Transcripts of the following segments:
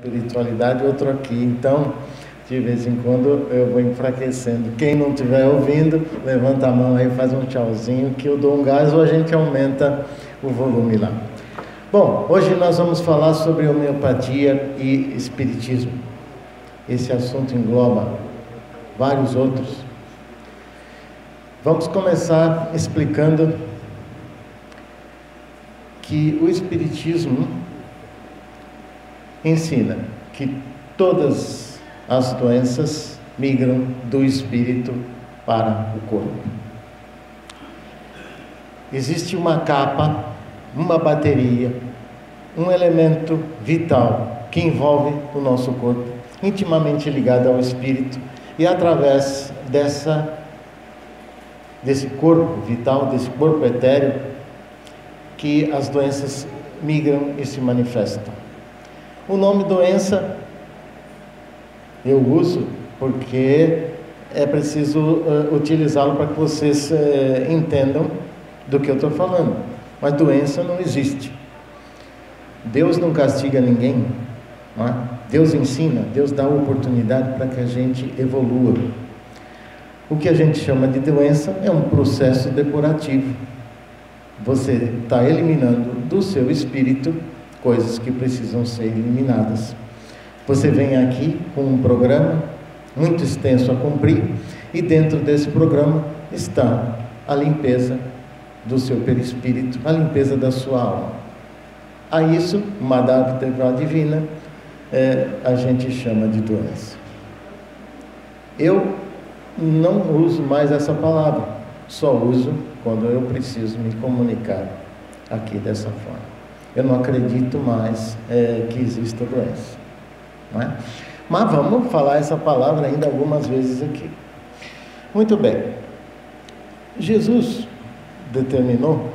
espiritualidade, outro aqui. Então, de vez em quando eu vou enfraquecendo. Quem não estiver ouvindo, levanta a mão aí, faz um tchauzinho, que eu dou um gás ou a gente aumenta o volume lá. Bom, hoje nós vamos falar sobre homeopatia e espiritismo. Esse assunto engloba vários outros. Vamos começar explicando que o espiritismo ensina que todas as doenças migram do espírito para o corpo. Existe uma capa, uma bateria, um elemento vital que envolve o nosso corpo, intimamente ligado ao espírito, e através desse corpo vital, desse corpo etéreo, que as doenças migram e se manifestam. O nome doença eu uso porque é preciso utilizá-lo para que vocês entendam do que eu estou falando. Mas doença não existe. Deus não castiga ninguém, não é? Deus ensina, Deus dá oportunidade para que a gente evolua. O que a gente chama de doença é um processo depurativo. Você está eliminando do seu espírito coisas que precisam ser eliminadas. Você vem aqui com um programa muito extenso a cumprir, e dentro desse programa está a limpeza do seu perispírito, a limpeza da sua alma. A isso, Madhavdeva divina, a gente chama de doença. Eu não uso mais essa palavra, só uso quando eu preciso me comunicar aqui dessa forma. Eu não acredito mais que exista doença, não é? Mas vamos falar essa palavra ainda algumas vezes aqui. Muito bem. Jesus determinou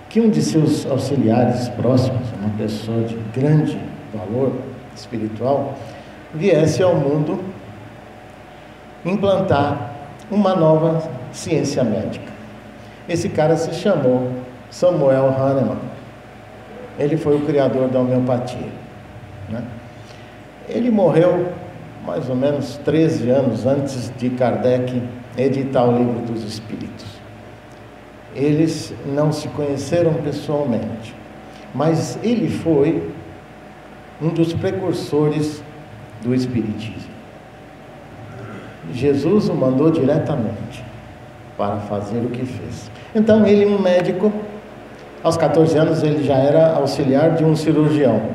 que um de seus auxiliares próximos, uma pessoa de grande valor espiritual, viesse ao mundo implantar uma nova ciência médica. Esse cara se chamou Samuel Hahnemann. Ele foi o criador da homeopatia, né? Ele morreu mais ou menos 13 anos antes de Kardec editar o Livro dos Espíritos. Eles não se conheceram pessoalmente, mas ele foi um dos precursores do espiritismo. Jesus o mandou diretamente para fazer o que fez. Então ele, um médico, aos 14 anos ele já era auxiliar de um cirurgião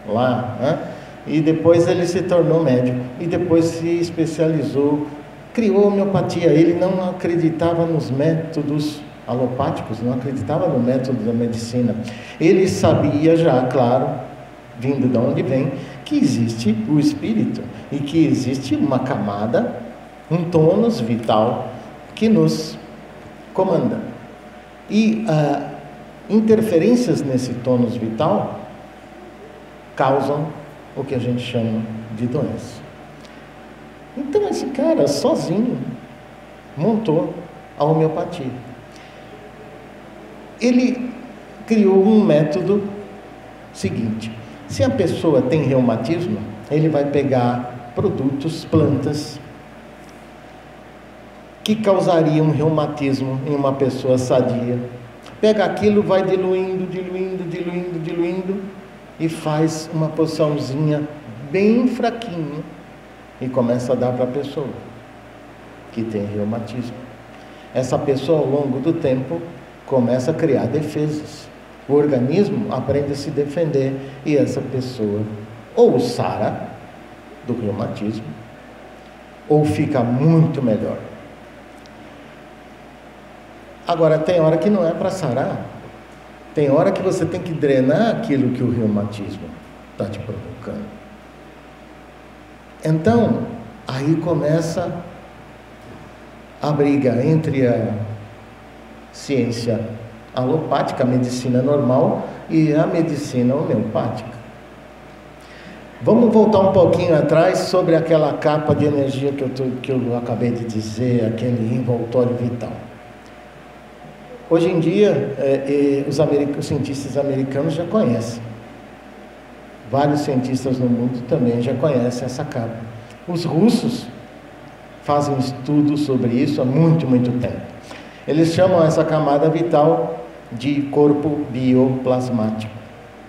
lá, né? E depois ele se tornou médico e depois se especializou, criou a homeopatia. Ele não acreditava nos métodos alopáticos, não acreditava no método da medicina. Ele sabia já, claro, vindo de onde vem, que existe o espírito e que existe uma camada, um tônus vital que nos comanda. E interferências nesse tônus vital causam o que a gente chama de doença. Então esse cara sozinho montou a homeopatia. Ele criou um método seguinte: se a pessoa tem reumatismo, ele vai pegar produtos, plantas que causariam reumatismo em uma pessoa sadia. Pega aquilo, vai diluindo e faz uma poçãozinha bem fraquinha e começa a dar para a pessoa que tem reumatismo. Essa pessoa, ao longo do tempo, começa a criar defesas. O organismo aprende a se defender e essa pessoa ou sara do reumatismo ou fica muito melhor. Agora, tem hora que não é para sarar. Tem hora que você tem que drenar aquilo que o reumatismo está te provocando. Então, aí começa a briga entre a ciência alopática, a medicina normal, e a medicina homeopática. Vamos voltar um pouquinho atrás sobre aquela capa de energia que eu acabei de dizer, aquele envoltório vital. Hoje em dia, os cientistas americanos já conhecem Vários cientistas no mundo também já conhecem essa capa. Os russos fazem estudos sobre isso há muito, muito tempo. Eles chamam essa camada vital de corpo bioplasmático.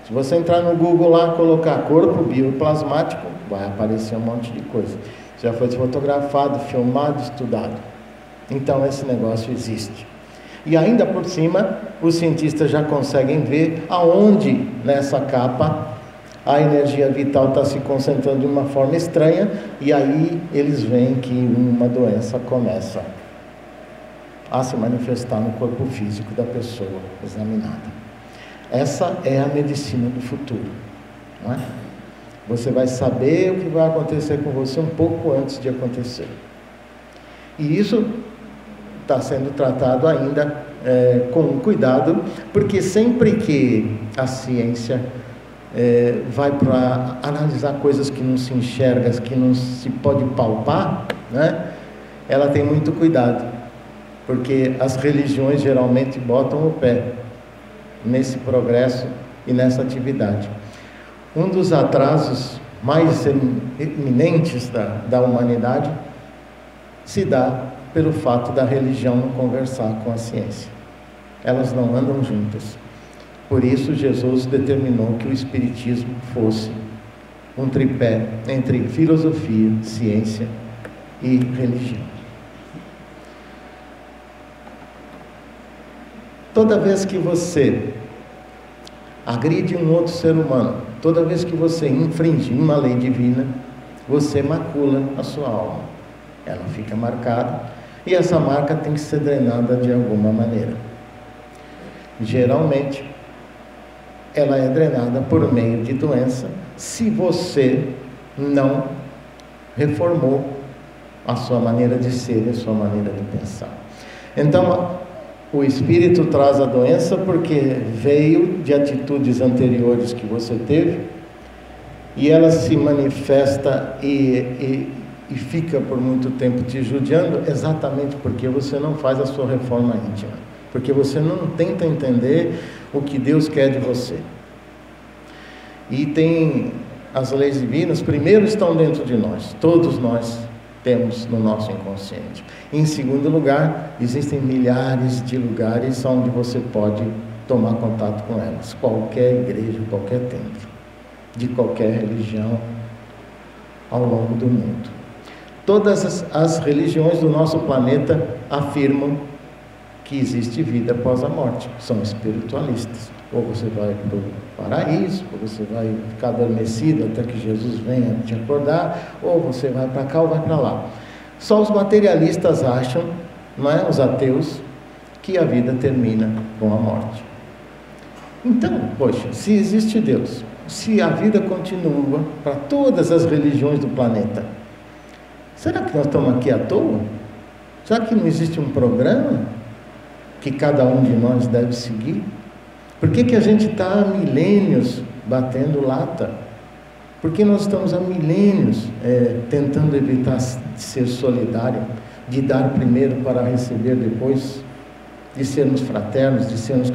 Se você entrar no Google lá, colocar corpo bioplasmático, vai aparecer um monte de coisa. Já foi fotografado, filmado, estudado. Então esse negócio existe. E ainda por cima, os cientistas já conseguem ver aonde nessa capa a energia vital está se concentrando de uma forma estranha, e aí eles veem que uma doença começa a se manifestar no corpo físico da pessoa examinada. Essa é a medicina do futuro, não é? Você vai saber o que vai acontecer com você um pouco antes de acontecer. E isso está sendo tratado ainda com cuidado, porque sempre que a ciência vai para analisar coisas que não se enxerga, que não se pode palpar, né? Ela tem muito cuidado, porque as religiões geralmente botam o pé nesse progresso e nessa atividade. Um dos atrasos mais eminentes da humanidade se dá pelo fato da religião não conversar com a ciência. Elas não andam juntas. Por isso, Jesus determinou que o Espiritismo fosse um tripé entre filosofia, ciência e religião. Toda vez que você agride um outro ser humano, toda vez que você infringe uma lei divina, você macula a sua alma. Ela fica marcada e essa marca tem que ser drenada de alguma maneira. Geralmente, ela é drenada por meio de doença, se você não reformou a sua maneira de ser e a sua maneira de pensar. Então, o espírito traz a doença porque veio de atitudes anteriores que você teve, e ela se manifesta e fica por muito tempo te judiando, exatamente porque você não faz a sua reforma íntima, porque você não tenta entender o que Deus quer de você. E tem as leis divinas, primeiro estão dentro de nós, todos nós temos no nosso inconsciente. Em segundo lugar, existem milhares de lugares onde você pode tomar contato com elas. Qualquer igreja, qualquer templo, de qualquer religião ao longo do mundo. Todas as religiões do nosso planeta afirmam que existe vida após a morte. São espiritualistas. Ou você vai para o paraíso, ou você vai ficar adormecido até que Jesus venha te acordar, ou você vai para cá ou vai para lá. Só os materialistas acham, não é? Os ateus, que a vida termina com a morte. Então, poxa, se existe Deus, se a vida continua para todas as religiões do planeta, será que nós estamos aqui à toa? Será que não existe um programa que cada um de nós deve seguir? Por que a gente está há milênios batendo lata? Por que nós estamos há milênios tentando evitar de ser solidário, de dar primeiro para receber depois, de sermos fraternos, de sermos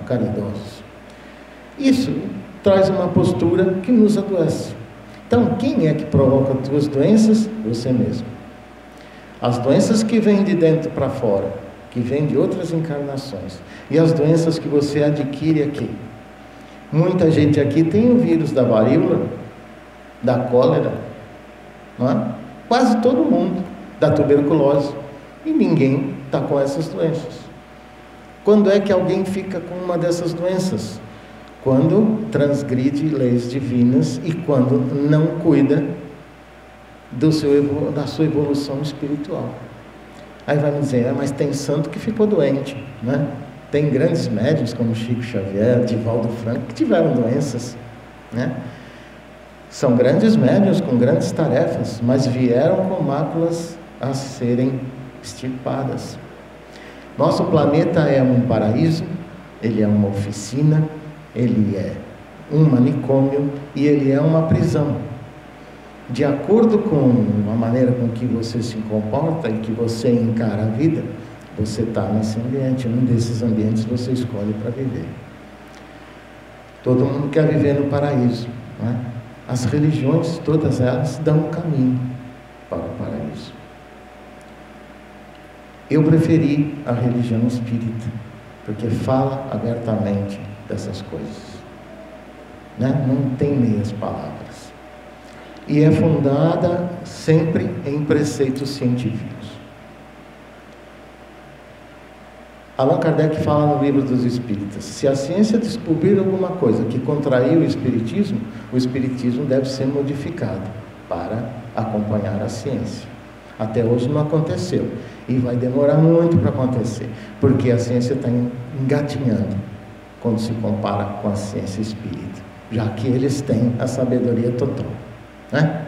caridosos? Isso traz uma postura que nos adoece. Então, quem é que provoca as tuas doenças? Você mesmo. As doenças que vêm de dentro para fora, que vêm de outras encarnações, e as doenças que você adquire aqui. Muita gente aqui tem o vírus da varíola, da cólera, não é? Quase todo mundo, da tuberculose, e ninguém está com essas doenças. Quando é que alguém fica com uma dessas doenças? Quando transgride leis divinas e quando não cuida da sua evolução espiritual. Aí vai me dizer, mas tem santo que ficou doente, né? Tem grandes médiuns como Chico Xavier, Divaldo Franco, que tiveram doenças, né? São grandes médiuns com grandes tarefas, mas vieram com máculas a serem extirpadas. Nosso planeta é um paraíso, ele é uma oficina, ele é um manicômio e ele é uma prisão. De acordo com a maneira com que você se comporta e que você encara a vida, você está nesse ambiente. Um desses ambientes você escolhe para viver. Todo mundo quer viver no paraíso, não é? As religiões, todas elas, dão um caminho para o paraíso. Eu preferi a religião espírita, porque fala abertamente dessas coisas, né? Não tem meias palavras. E é fundada sempre em preceitos científicos. Allan Kardec fala no Livro dos Espíritas: se a ciência descobrir alguma coisa que contraiu o espiritismo deve ser modificado para acompanhar a ciência. Até hoje não aconteceu, e vai demorar muito para acontecer, porque a ciência está engatinhando quando se compara com a ciência espírita, já que eles têm a sabedoria total, né?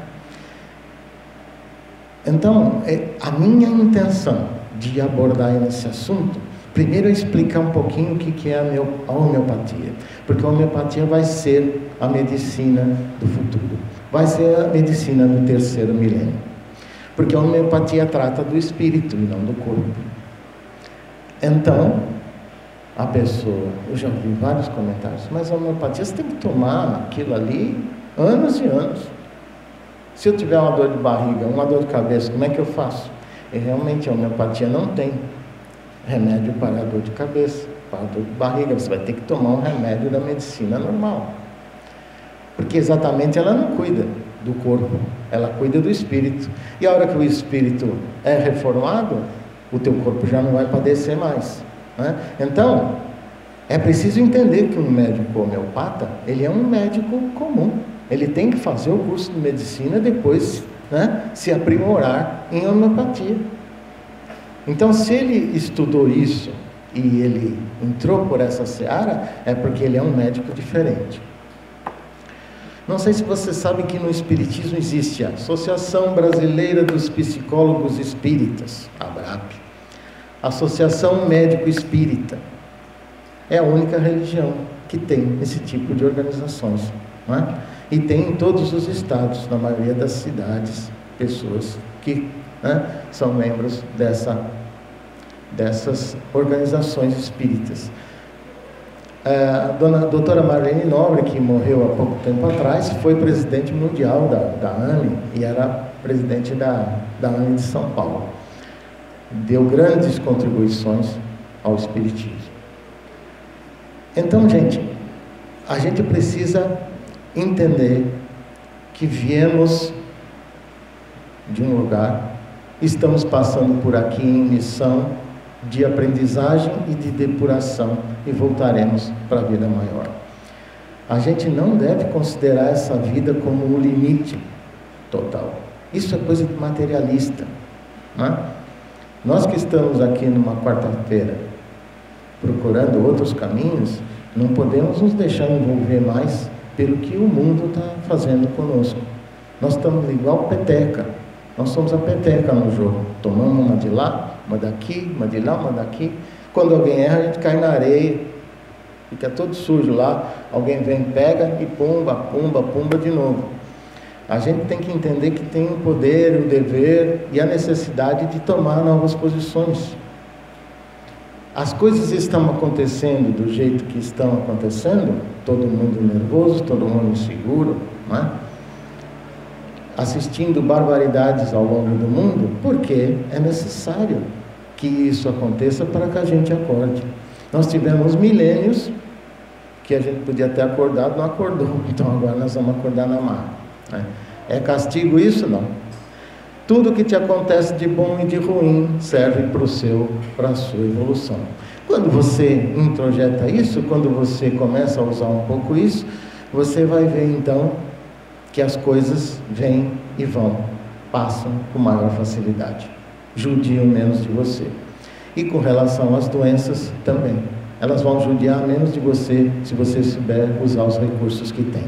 Então, a minha intenção de abordar esse assunto, primeiro é explicar um pouquinho o que é a homeopatia, porque a homeopatia vai ser a medicina do futuro, vai ser a medicina do terceiro milênio, porque a homeopatia trata do espírito e não do corpo. Então, a pessoa, eu já ouvi vários comentários, mas a homeopatia você tem que tomar aquilo ali anos e anos. Se eu tiver uma dor de barriga, uma dor de cabeça, como é que eu faço? E realmente a homeopatia não tem remédio para a dor de cabeça, para a dor de barriga. Você vai ter que tomar um remédio da medicina normal, porque exatamente ela não cuida do corpo, ela cuida do espírito. E a hora que o espírito é reformado, o teu corpo já não vai padecer mais, né? Então, é preciso entender que um médico homeopata, ele é um médico comum. Ele tem que fazer o curso de medicina, depois, né, se aprimorar em homeopatia. Então, se ele estudou isso e ele entrou por essa seara, é porque ele é um médico diferente. Não sei se você sabe que no Espiritismo existe a Associação Brasileira dos Psicólogos Espíritas, ABRAP, Associação Médico Espírita. É a única religião que tem esse tipo de organizações, não é? E tem em todos os estados, na maioria das cidades, pessoas que, né, são membros dessas organizações espíritas. A doutora Marlene Nobre, que morreu há pouco tempo atrás, foi presidente mundial da AME e era presidente da AME de São Paulo. Deu grandes contribuições ao espiritismo. Então, gente, a gente precisa entender que viemos de um lugar, estamos passando por aqui em missão de aprendizagem e de depuração e voltaremos para a vida maior. A gente não deve considerar essa vida como um limite total. Isso é coisa de materialista, né? Nós que estamos aqui numa quarta-feira procurando outros caminhos, não podemos nos deixar envolver mais pelo que o mundo está fazendo conosco. Nós estamos igual peteca. Nós somos a peteca no jogo. Tomamos uma de lá, uma daqui, uma de lá, uma daqui. Quando alguém erra, a gente cai na areia, fica todo sujo lá. Alguém vem, pega e pumba, pumba, pumba de novo. A gente tem que entender que tem o poder, o dever e a necessidade de tomar novas posições. As coisas estão acontecendo do jeito que estão acontecendo, todo mundo nervoso, todo mundo inseguro, não é? Assistindo barbaridades ao longo do mundo, porque é necessário que isso aconteça para que a gente acorde. Nós tivemos milênios que a gente podia ter acordado, não acordou, então agora nós vamos acordar na marra, né? É castigo isso? Não. Tudo que te acontece de bom e de ruim serve para a sua evolução. Quando você introjeta isso, quando você começa a usar um pouco isso, você vai ver então que as coisas vêm e vão, passam com maior facilidade, judiam menos de você. E com relação às doenças também, elas vão judiar menos de você se você souber usar os recursos que tem.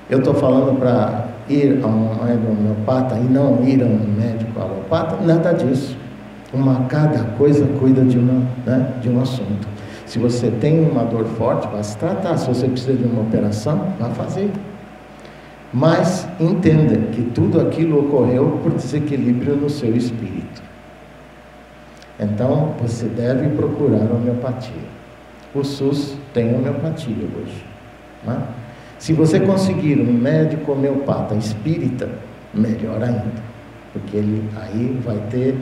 Eu estou falando para ir a um homeopata e não ir a um médico alopata, nada disso. Cada coisa cuida de um assunto. Se você tem uma dor forte, vá se tratar. Se você precisa de uma operação, vá fazer. Mas entenda que tudo aquilo ocorreu por desequilíbrio no seu espírito. Então, você deve procurar homeopatia. O SUS tem homeopatia hoje, né? Se você conseguir um médico homeopata espírita, melhor ainda, porque ele aí vai ter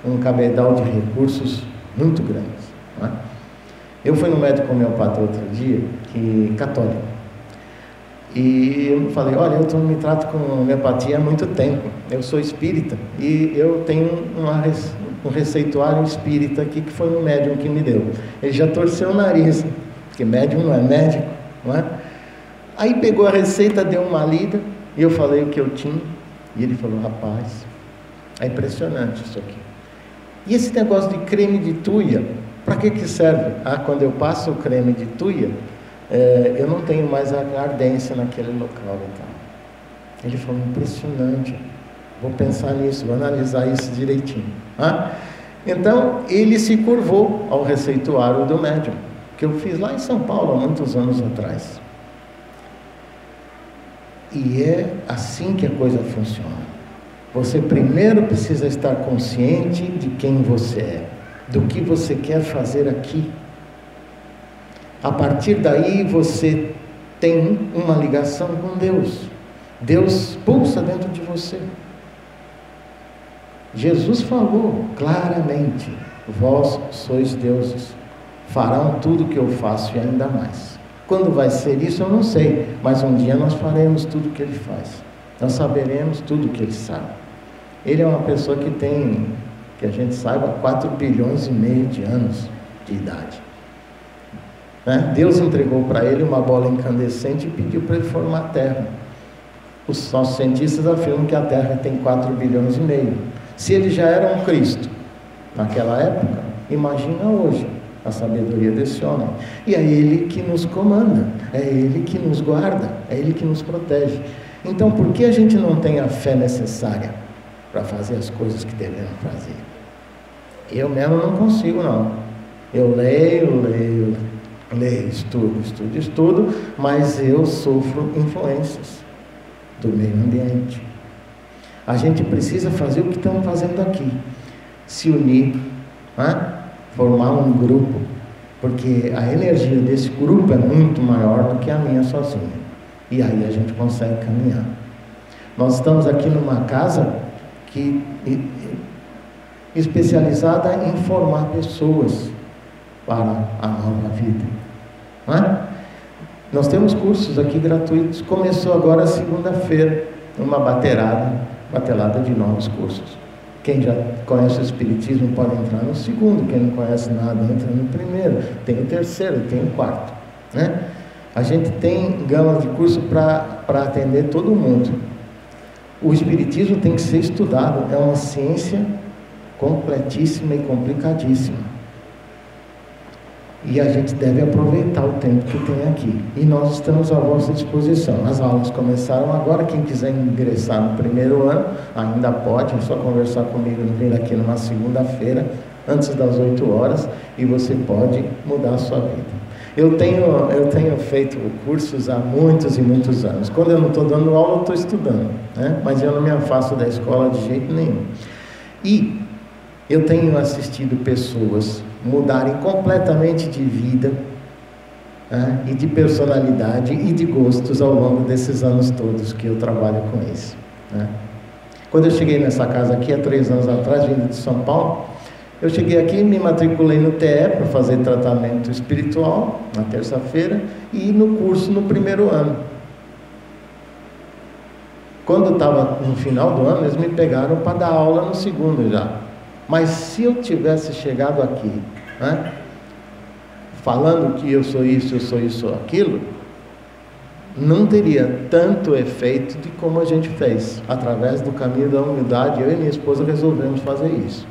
um cabedal de recursos muito grandes, não é? Eu fui no médico homeopata outro dia, católico, e eu falei: olha, eu me trato com homeopatia há muito tempo, eu sou espírita e eu tenho um receituário espírita aqui que foi um médium que me deu. Ele já torceu o nariz, porque médium não é médico, não é? Aí pegou a receita, deu uma lida, e eu falei o que eu tinha, e ele falou: rapaz, é impressionante isso aqui. E esse negócio de creme de tuia, para que serve? Quando eu passo o creme de tuia, eu não tenho mais a ardência naquele local. Então. Ele falou: impressionante, vou pensar nisso, vou analisar isso direitinho. Então, ele se curvou ao receituário do médium, que eu fiz lá em São Paulo há muitos anos atrás. E é assim que a coisa funciona. Você primeiro precisa estar consciente de quem você é, do que você quer fazer aqui. A partir daí você tem uma ligação com Deus. Deus pulsa dentro de você. Jesus falou claramente: vós sois deuses, farão tudo o que eu faço e ainda mais. Quando vai ser isso eu não sei, mas um dia nós faremos tudo o que Ele faz, nós saberemos tudo o que Ele sabe. Ele é uma pessoa que tem, que a gente saiba, 4,5 bilhões de anos de idade, né? Deus entregou para ele uma bola incandescente e pediu para ele formar a Terra. Os nossos cientistas afirmam que a Terra tem 4,5 bilhões. Se ele já era um Cristo naquela época, imagina hoje a sabedoria desse homem. E é Ele que nos comanda, é Ele que nos guarda, é Ele que nos protege. Então, por que a gente não tem a fé necessária para fazer as coisas que devemos fazer? Eu mesmo não consigo, não. Eu leio, estudo, mas eu sofro influências do meio ambiente. A gente precisa fazer o que estamos fazendo aqui, se unir, formar um grupo, porque a energia desse grupo é muito maior do que a minha sozinha, e aí a gente consegue caminhar. Nós estamos aqui numa casa especializada em formar pessoas para a nova vida, Nós temos cursos aqui gratuitos. Começou agora segunda-feira uma batelada de novos cursos. Quem já conhece o Espiritismo pode entrar no segundo, quem não conhece nada entra no primeiro, tem o terceiro, tem o quarto, A gente tem gama de curso para atender todo mundo. O Espiritismo tem que ser estudado, é uma ciência completíssima e complicadíssima. E a gente deve aproveitar o tempo que tem aqui. E nós estamos à vossa disposição. As aulas começaram agora. Quem quiser ingressar no primeiro ano, ainda pode. É só conversar comigo, vir aqui numa segunda-feira, antes das 8 horas, e você pode mudar a sua vida. Eu tenho feito cursos há muitos e muitos anos. Quando eu não estou dando aula, eu estou estudando, Mas eu não me afasto da escola de jeito nenhum. E eu tenho assistido pessoas mudarem completamente de vida, e de personalidade e de gostos ao longo desses anos todos que eu trabalho com isso, Quando eu cheguei nessa casa aqui há 3 anos atrás, vindo de São Paulo, eu cheguei aqui, me matriculei no TE para fazer tratamento espiritual na terça-feira e no curso no primeiro ano. Quando eu estava no final do ano, eles me pegaram para dar aula no segundo já. Mas se eu tivesse chegado aqui, falando que eu sou isso, aquilo, não teria tanto efeito de como a gente fez. Através do caminho da humildade, eu e minha esposa resolvemos fazer isso,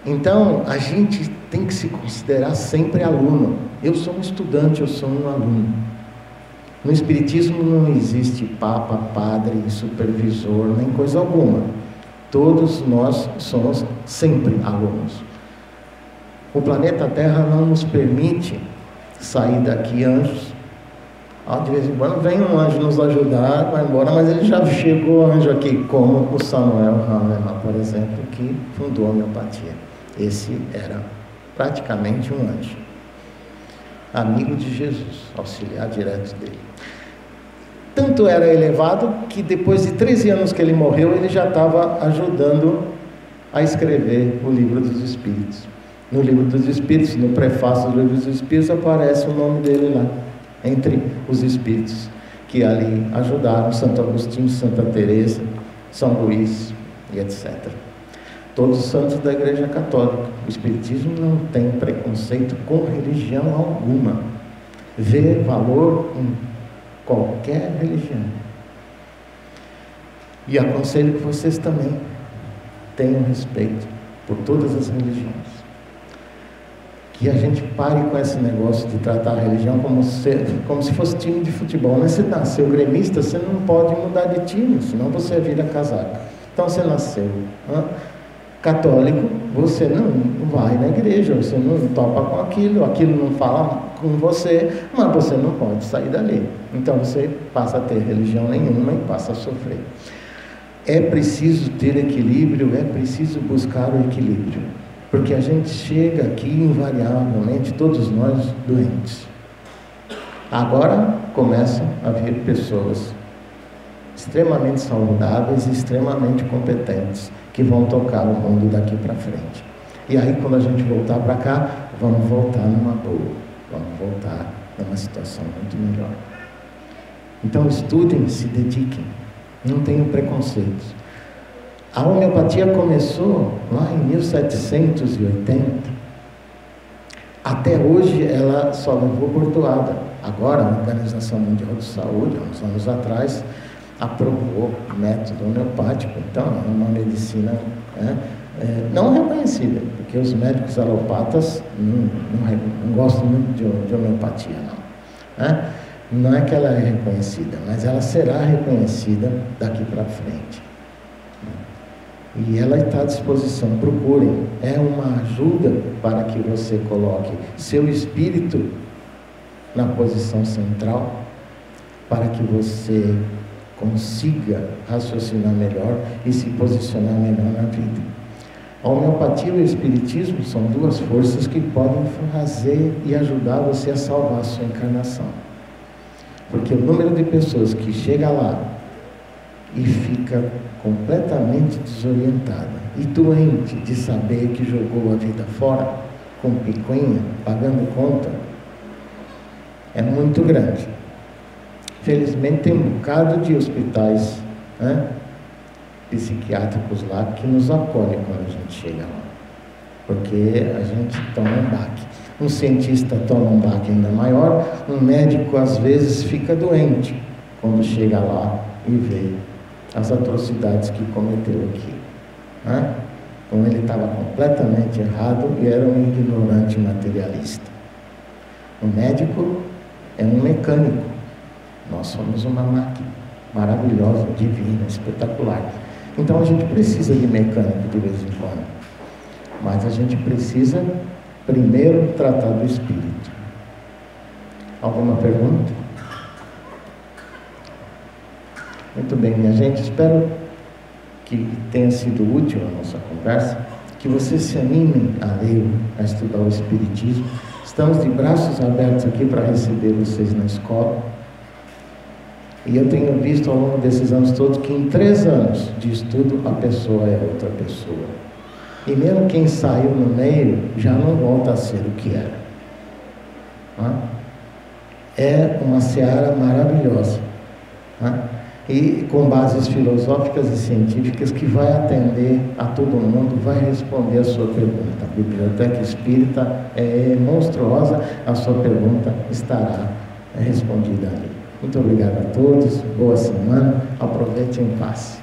Então, a gente tem que se considerar sempre aluno. Eu sou um estudante, eu sou um aluno. No Espiritismo não existe papa, padre, supervisor, nem coisa alguma. Todos nós somos sempre alunos. O planeta Terra não nos permite sair daqui anjos. De vez em quando vem um anjo nos ajudar, vai embora, mas ele já chegou anjo aqui, como o Samuel Hahnemann, por exemplo, que fundou a homeopatia. Esse era praticamente um anjo. amigo de Jesus, auxiliar direto dele. Tanto era elevado que depois de 13 anos que ele morreu, ele já estava ajudando a escrever o Livro dos Espíritos. No Livro dos Espíritos, no prefácio do Livro dos Espíritos, aparece o nome dele lá, entre os espíritos que ali ajudaram, Santo Agostinho, Santa Teresa, São Luís e etc. Todos os santos da Igreja Católica. O Espiritismo não tem preconceito com religião alguma. Vê valor em qualquer religião. E aconselho que vocês também tenham respeito por todas as religiões. Que a gente pare com esse negócio de tratar a religião como se fosse time de futebol. Mas você nasceu gremista, você não pode mudar de time, senão você vira casaca. Então você nasceu católico, você não vai na igreja, você não topa com aquilo não fala com você, mas você não pode sair dali. Então você passa a ter religião nenhuma e passa a sofrer. É preciso ter equilíbrio, é preciso buscar o equilíbrio. Porque a gente chega aqui invariavelmente, todos nós doentes. Agora começam a vir pessoas extremamente saudáveis e extremamente competentes, que vão tocar o mundo daqui para frente. E aí quando a gente voltar para cá, vamos voltar numa boa, vamos voltar numa situação muito melhor. Então estudem, se dediquem, não tenham preconceitos. A homeopatia começou lá em 1780. Até hoje ela só levou bordoada. Agora a Organização Mundial de Saúde, há uns anos atrás, aprovou o método homeopático. Então é uma medicina não reconhecida, porque os médicos alopatas não gostam muito de homeopatia, não. Não é que ela é reconhecida, mas ela será reconhecida daqui para frente. E ela está à disposição, procurem. É uma ajuda para que você coloque seu espírito na posição central, para que você consiga raciocinar melhor e se posicionar melhor na vida. A homeopatia e o espiritismo são duas forças que podem fazer e ajudar você a salvar a sua encarnação. Porque o número de pessoas que chega lá e fica completamente desorientada e doente de saber que jogou a vida fora, com picuinha, pagando conta, é muito grande. Felizmente tem um bocado de hospitais psiquiátricos lá que nos acolhem quando a gente chega lá, porque a gente toma um baque. Um cientista toma um baque ainda maior, um médico às vezes fica doente quando chega lá e vê as atrocidades que cometeu aqui. Então ele estava completamente errado e era um ignorante materialista. O médico é um mecânico. Nós somos uma máquina maravilhosa, divina, espetacular. Então a gente precisa de mecânico de vez em quando. Mas a gente precisa primeiro tratar do espírito. Alguma pergunta? Muito bem, minha gente, espero que tenha sido útil a nossa conversa, que vocês se animem a ler, a estudar o Espiritismo. Estamos de braços abertos aqui para receber vocês na escola. E eu tenho visto ao longo desses anos todos que em 3 anos de estudo a pessoa é outra pessoa. E mesmo quem saiu no meio já não volta a ser o que era. É uma seara maravilhosa. E com bases filosóficas e científicas que vai atender a todo mundo, vai responder a sua pergunta. A Biblioteca Espírita é monstruosa, a sua pergunta estará respondida ali. Muito obrigado a todos, boa semana, aproveitem em paz.